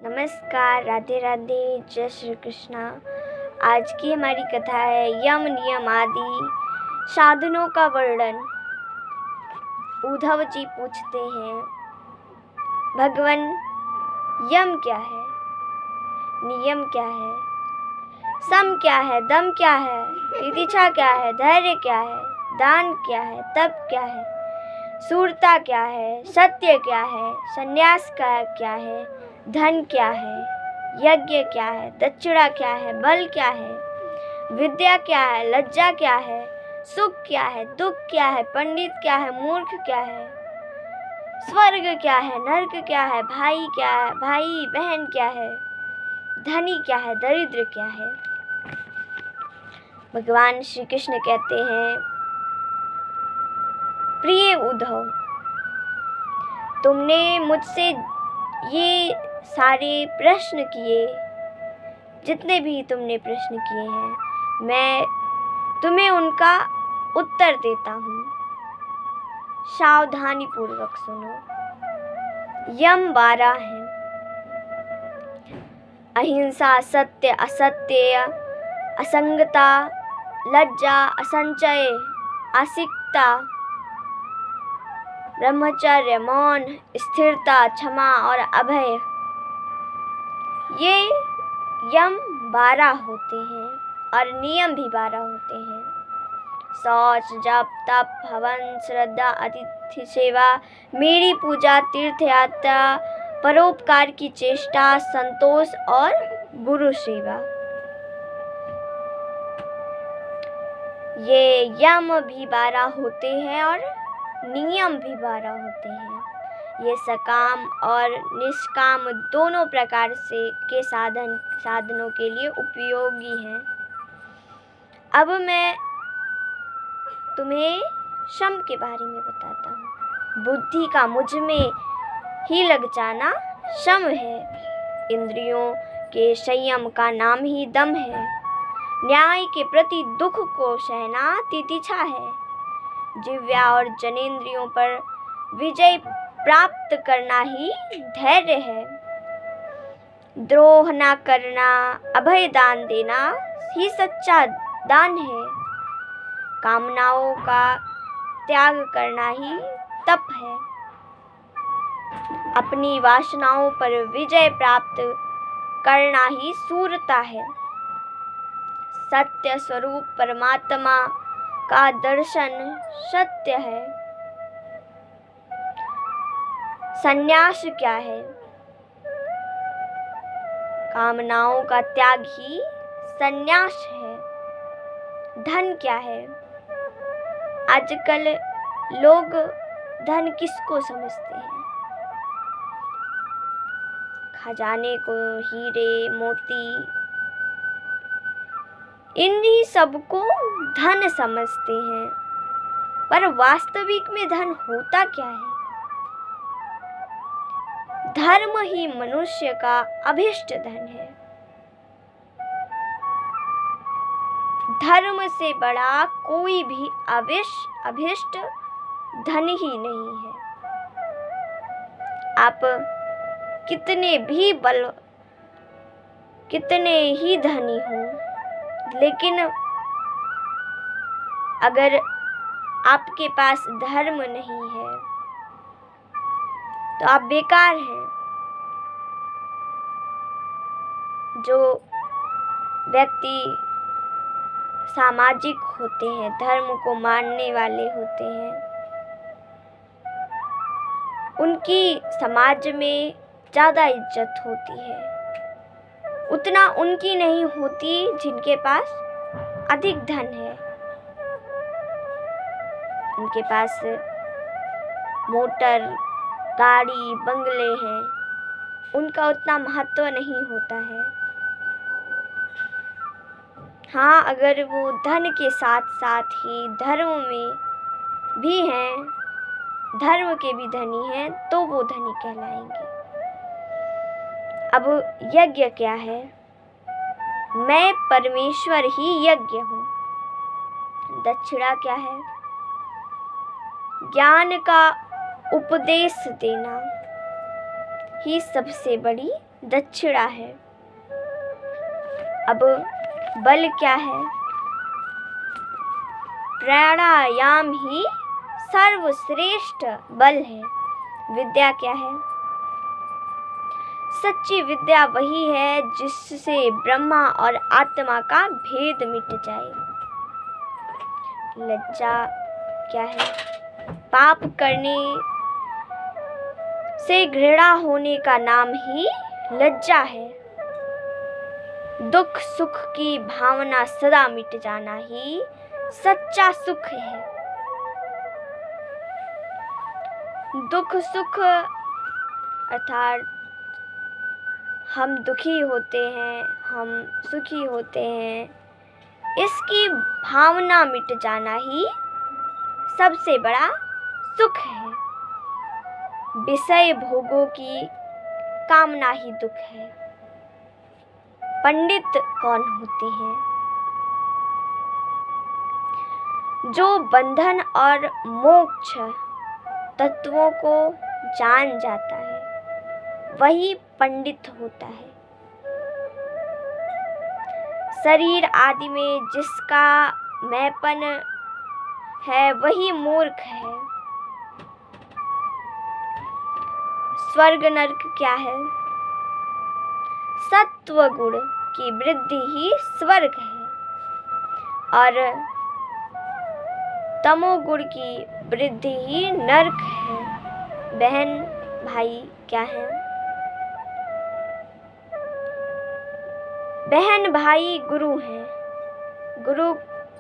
नमस्कार, राधे राधे, जय श्री कृष्णा। आज की हमारी कथा है यम नियम आदि साधनों का वर्णन। उद्धव जी पूछते हैं, भगवान यम क्या है, नियम क्या है, सम क्या है, दम क्या है, तितिक्षा क्या है, धैर्य क्या है, दान क्या है, तप क्या है, सूरता क्या है, सत्य क्या है, संन्यास का क्या है, धन क्या है, यज्ञ क्या है, दक्षिणा क्या है, बल क्या है, विद्या क्या है, लज्जा क्या है, सुख क्या है, दुख क्या है, पंडित क्या है, मूर्ख क्या है, स्वर्ग क्या है, नरक क्या है, भाई क्या है, भाई बहन क्या है, धनी क्या है, दरिद्र क्या है। भगवान श्री कृष्ण कहते हैं, प्रिय उद्धव, तुमने मुझसे ये सारे प्रश्न किए, जितने भी तुमने प्रश्न किए हैं, मैं तुम्हें उनका उत्तर देता हूँ। सावधानी पूर्वक सुनो। यम 12 है। अहिंसा, सत्य, असत्य, असंगता, लज्जा, असंचय, आसिकता, ब्रह्मचर्य, मौन, स्थिरता, क्षमा और अभय, ये यम 12 होते हैं और नियम भी 12 होते हैं। शौच, जप, तप, हवन, श्रद्धा, अतिथि सेवा, मेरी पूजा, तीर्थ यात्रा, परोपकार की चेष्टा, संतोष और गुरु सेवा। ये यम भी 12 होते हैं और नियम भी 12 होते हैं। ये सकाम और निष्काम दोनों प्रकार से के साधनों के लिए उपयोगी हैं। अब मैं तुम्हें शम के बारे में बताता हूँ। बुद्धि का मुझ में ही लग जाना शम है। इंद्रियों के संयम का नाम ही दम है। न्याय के प्रति दुख को सहना तितिक्षा है। जिह्वा और जनेंद्रियों पर विजय प्राप्त करना ही धैर्य है। द्रोह न करना, अभय दान देना ही सच्चा दान है। कामनाओं का त्याग करना ही तप है। अपनी वासनाओं पर विजय प्राप्त करना ही शूरता है। सत्य स्वरूप परमात्मा का दर्शन सत्य है। संन्यास क्या है? कामनाओं का त्याग ही संन्यास है। धन क्या है? आजकल लोग धन किसको समझते हैं? खजाने को, हीरे मोती, इन्हीं सबको धन समझते हैं। पर वास्तविक में धन होता क्या है? धर्म ही मनुष्य का अभिष्ट धन है। धर्म से बड़ा कोई भी अभिष्ट धन ही नहीं है। आप कितने ही धनी हो, लेकिन अगर आपके पास धर्म नहीं है तो आप बेकार हैं। जो व्यक्ति सामाजिक होते हैं, धर्म को मानने वाले होते हैं, उनकी समाज में ज़्यादा इज्जत होती है। उतना उनकी नहीं होती जिनके पास अधिक धन है। उनके पास मोटर, गाड़ी, बंगले हैं, उनका उतना महत्व नहीं होता है। हाँ, अगर वो धन के साथ साथ ही धर्म में भी हैं, धर्म के भी धनी हैं, तो वो धनी कहलाएंगे। अब यज्ञ क्या है? मैं परमेश्वर ही यज्ञ हूँ। दक्षिणा क्या है? ज्ञान का उपदेश देना ही सबसे बड़ी दक्षिणा है। अब बल क्या है? प्राणायाम ही सर्वश्रेष्ठ बल है। विद्या क्या है? सच्ची विद्या वही है जिससे ब्रह्मा और आत्मा का भेद मिट जाए। लज्जा क्या है? पाप करने से घृणा होने का नाम ही लज्जा है। दुख सुख की भावना सदा मिट जाना ही सच्चा सुख है। दुख सुख अर्थात हम दुखी होते हैं, हम सुखी होते हैं, इसकी भावना मिट जाना ही सबसे बड़ा सुख है। विषय भोगों की कामना ही दुख है। पंडित कौन होते हैं? जो बंधन और मोक्ष तत्वों को जान जाता है वही पंडित होता है। शरीर आदि में जिसका मैंपन है वही मूर्ख है। स्वर्ग नरक क्या है? सत्व गुण की वृद्धि ही स्वर्ग है और तमोगुण की वृद्धि ही नरक है। बहन भाई क्या है? बहन भाई गुरु हैं। गुरु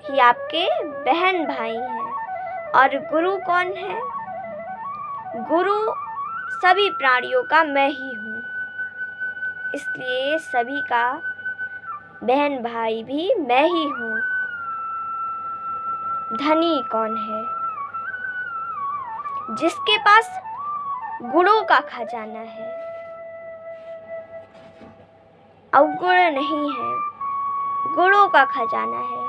ही आपके बहन भाई हैं। और गुरु कौन है? गुरु सभी प्राणियों का मैं ही हूँ, इसलिए सभी का बहन भाई भी मैं ही हूँ। धनी कौन है? जिसके पास गुणों का खजाना है, अवगुण नहीं है, गुणों का खजाना है,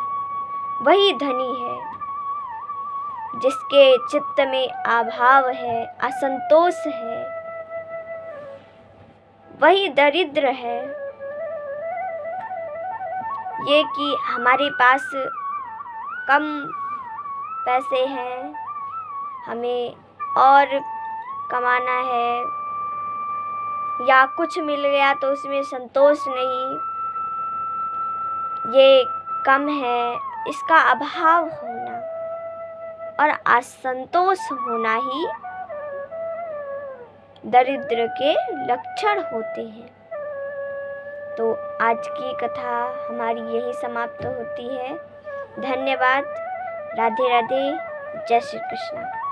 वही धनी है। जिसके चित्त में अभाव है, असंतोष है, वही दरिद्र है। ये कि हमारे पास कम पैसे हैं, हमें और कमाना है या कुछ मिल गया तो उसमें संतोष नहीं, ये कम है, इसका अभाव होना और असंतोष होना ही दरिद्र के लक्षण होते हैं। तो आज की कथा हमारी यही समाप्त होती है। धन्यवाद। राधे राधे। जय श्री कृष्ण।